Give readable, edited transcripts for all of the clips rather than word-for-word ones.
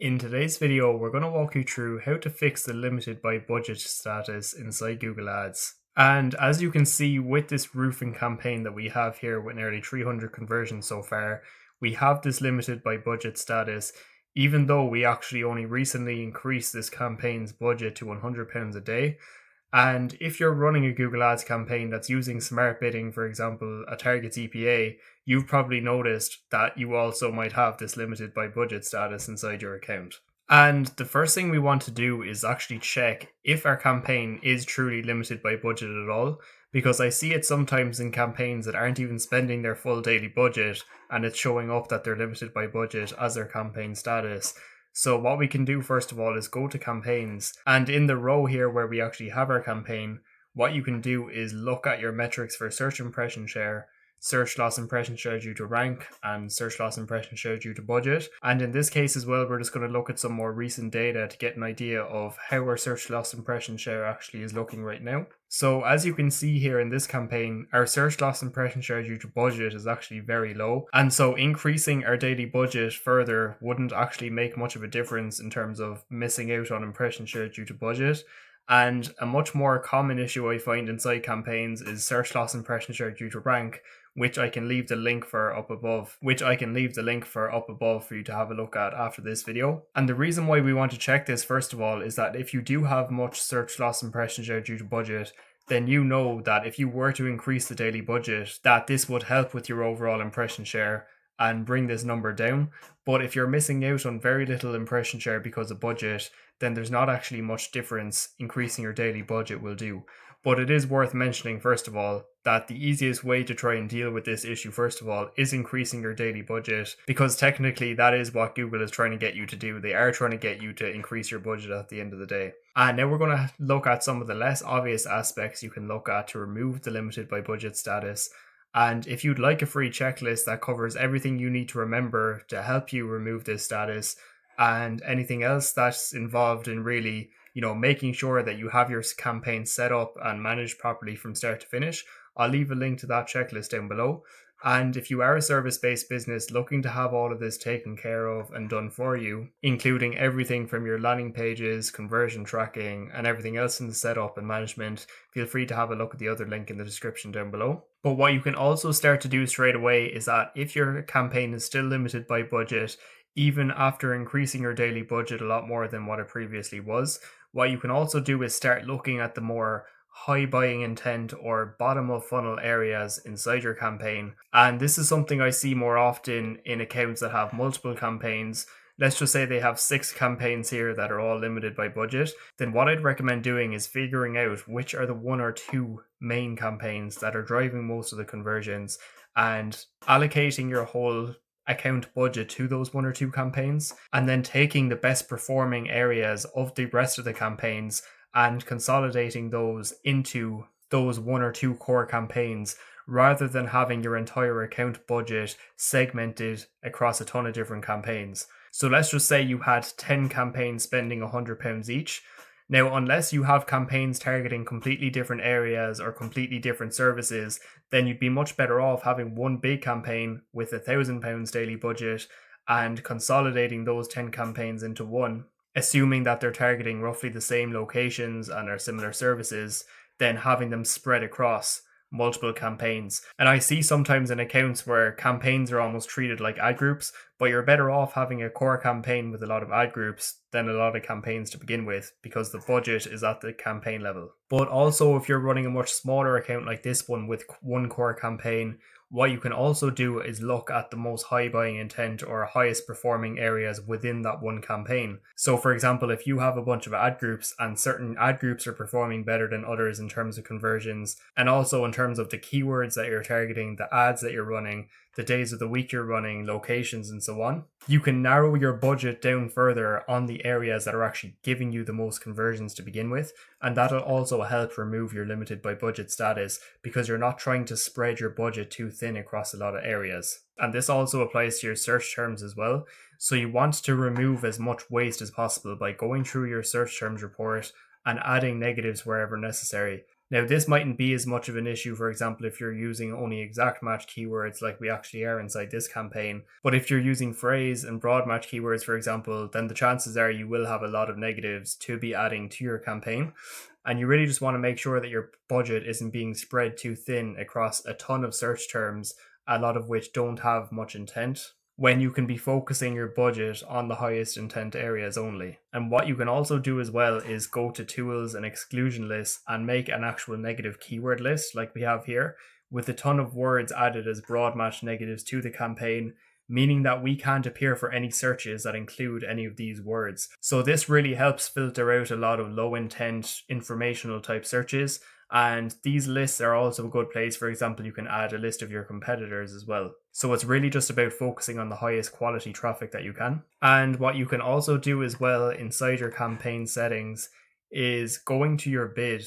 In today's video, we're going to walk you through how to fix the limited by budget status inside Google Ads. And as you can see with this roofing campaign that we have here with nearly 300 conversions so far, we have this limited by budget status, even though we actually only recently increased this campaign's budget to £100 a day. And if you're running a Google Ads campaign that's using smart bidding, for example, a target CPA, you've probably noticed that you also might have this limited by budget status inside your account. And the first thing we want to do is actually check if our campaign is truly limited by budget at all, because I see it sometimes in campaigns that aren't even spending their full daily budget and it's showing up that they're limited by budget as their campaign status. So what we can do first of all is go to campaigns, and in the row here where we actually have our campaign, what you can do is look at your metrics for search impression share, search loss impression share due to rank, and search loss impression share due to budget. And in this case as well, we're just going to look at some more recent data to get an idea of how our search loss impression share actually is looking right now. So as you can see here in this campaign, our search loss impression share due to budget is actually very low. And so increasing our daily budget further wouldn't actually make much of a difference in terms of missing out on impression share due to budget. And a much more common issue I find inside campaigns is search loss impression share due to rank, which I can leave the link for up above, for you to have a look at after this video. And the reason why we want to check this first of all is that if you do have much search loss impression share due to budget, then you know that if you were to increase the daily budget, that this would help with your overall impression share and bring this number down. But if you're missing out on very little impression share because of budget, then there's not actually much difference increasing your daily budget will do. But it is worth mentioning, first of all, that the easiest way to try and deal with this issue, first of all, is increasing your daily budget, because technically that is what Google is trying to get you to do. They are trying to get you to increase your budget at the end of the day. And now we're going to look at some of the less obvious aspects you can look at to remove the limited by budget status. And if you'd like a free checklist that covers everything you need to remember to help you remove this status and anything else that's involved in really, making sure that you have your campaign set up and managed properly from start to finish, I'll leave a link to that checklist down below. And if you are a service-based business looking to have all of this taken care of and done for you, including everything from your landing pages, conversion tracking, and everything else in the setup and management, feel free to have a look at the other link in the description down below. But what you can also start to do straight away is that if your campaign is still limited by budget, even after increasing your daily budget a lot more than what it previously was, what you can also do is start looking at the more high buying intent or bottom of funnel areas inside your campaign. And this is something I see more often in accounts that have multiple campaigns. Let's just say they have 6 campaigns here that are all limited by budget. Then what I'd recommend doing is figuring out which are the 1 or 2 main campaigns that are driving most of the conversions and allocating your whole account budget to those 1 or 2 campaigns, and then taking the best performing areas of the rest of the campaigns and consolidating those into those 1 or 2 core campaigns, rather than having your entire account budget segmented across a ton of different campaigns. So let's just say you had 10 campaigns spending £100 each. Now, unless you have campaigns targeting completely different areas or completely different services, then you'd be much better off having one big campaign with £1,000 daily budget and consolidating those 10 campaigns into one, assuming that they're targeting roughly the same locations and are similar services, then having them spread across multiple campaigns. And I see sometimes in accounts where campaigns are almost treated like ad groups, but you're better off having a core campaign with a lot of ad groups than a lot of campaigns to begin with, because the budget is at the campaign level. But also, if you're running a much smaller account like this one with one core campaign, what you can also do is look at the most high buying intent or highest performing areas within that one campaign. So for example, if you have a bunch of ad groups and certain ad groups are performing better than others in terms of conversions, and also in terms of the keywords that you're targeting, the ads that you're running, the days of the week you're running, locations, and so on, you can narrow your budget down further on the areas that are actually giving you the most conversions to begin with. And that'll also help remove your limited by budget status, because you're not trying to spread your budget too thin across a lot of areas. And this also applies to your search terms as well. So you want to remove as much waste as possible by going through your search terms report and adding negatives wherever necessary. Now, this mightn't be as much of an issue, for example, if you're using only exact match keywords like we actually are inside this campaign. But if you're using phrase and broad match keywords, for example, then the chances are you will have a lot of negatives to be adding to your campaign. And you really just want to make sure that your budget isn't being spread too thin across a ton of search terms, a lot of which don't have much intent, when you can be focusing your budget on the highest intent areas only. And what you can also do as well is go to tools and exclusion lists and make an actual negative keyword list like we have here, with a ton of words added as broad match negatives to the campaign, meaning that we can't appear for any searches that include any of these words. So this really helps filter out a lot of low intent informational type searches. And these lists are also a good place. For example, you can add a list of your competitors as well. So it's really just about focusing on the highest quality traffic that you can. And what you can also do as well inside your campaign settings is going to your bid.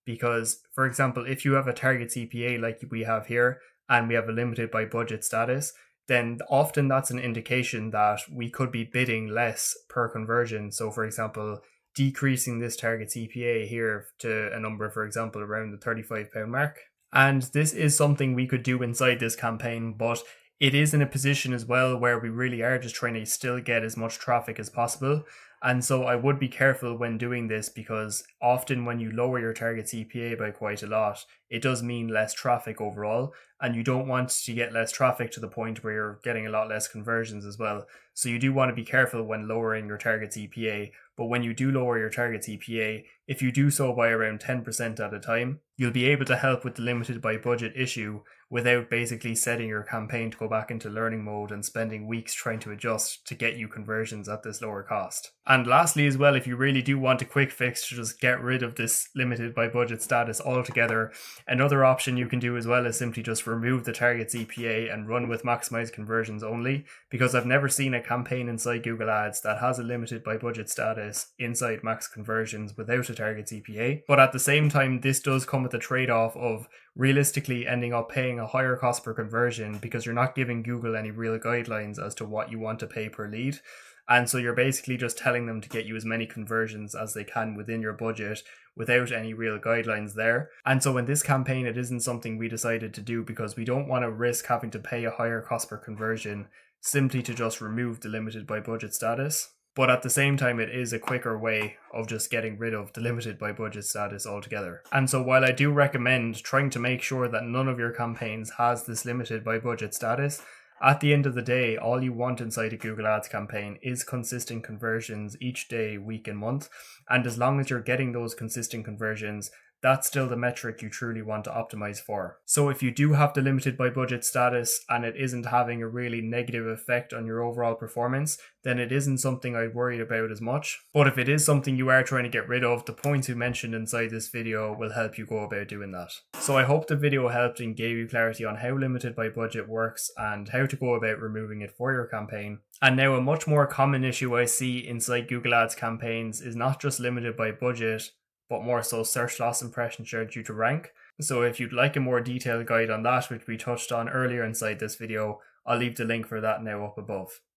Because, for example, if you have a target CPA like we have here, and we have a limited by budget status, then often that's an indication that we could be bidding less per conversion. So, for example, decreasing this target CPA here to a number, for example, around the £35 mark. And this is something we could do inside this campaign, but it is in a position as well where we really are just trying to still get as much traffic as possible. And so I would be careful when doing this, because often when you lower your target CPA by quite a lot, it does mean less traffic overall. And you don't want to get less traffic to the point where you're getting a lot less conversions as well. So you do want to be careful when lowering your target CPA. But when you do lower your target CPA, if you do so by around 10% at a time, you'll be able to help with the limited by budget issue without basically setting your campaign to go back into learning mode and spending weeks trying to adjust to get you conversions at this lower cost. And lastly as well, if you really do want a quick fix to just get rid of this limited by budget status altogether, another option you can do as well is simply just remove the target CPA and run with maximized conversions only, because I've never seen a campaign inside Google Ads that has a limited by budget status inside max conversions without a target CPA. But at the same time, this does come with a trade-off of realistically ending up paying a higher cost per conversion, because you're not giving Google any real guidelines as to what you want to pay per lead. And so you're basically just telling them to get you as many conversions as they can within your budget without any real guidelines there. And so in this campaign, it isn't something we decided to do, because we don't want to risk having to pay a higher cost per conversion simply to just remove the limited by budget status. But at the same time, it is a quicker way of just getting rid of the limited by budget status altogether. And so while I do recommend trying to make sure that none of your campaigns has this limited by budget status, at the end of the day, all you want inside a Google Ads campaign is consistent conversions each day, week and month. And as long as you're getting those consistent conversions, that's still the metric you truly want to optimize for. So if you do have the limited by budget status and it isn't having a really negative effect on your overall performance, then it isn't something I'd worry about as much. But if it is something you are trying to get rid of, the points we mentioned inside this video will help you go about doing that. So I hope the video helped and gave you clarity on how limited by budget works and how to go about removing it for your campaign. And now a much more common issue I see inside Google Ads campaigns is not just limited by budget, but more so search loss impression share due to rank. So if you'd like a more detailed guide on that, which we touched on earlier inside this video, I'll leave the link for that now up above.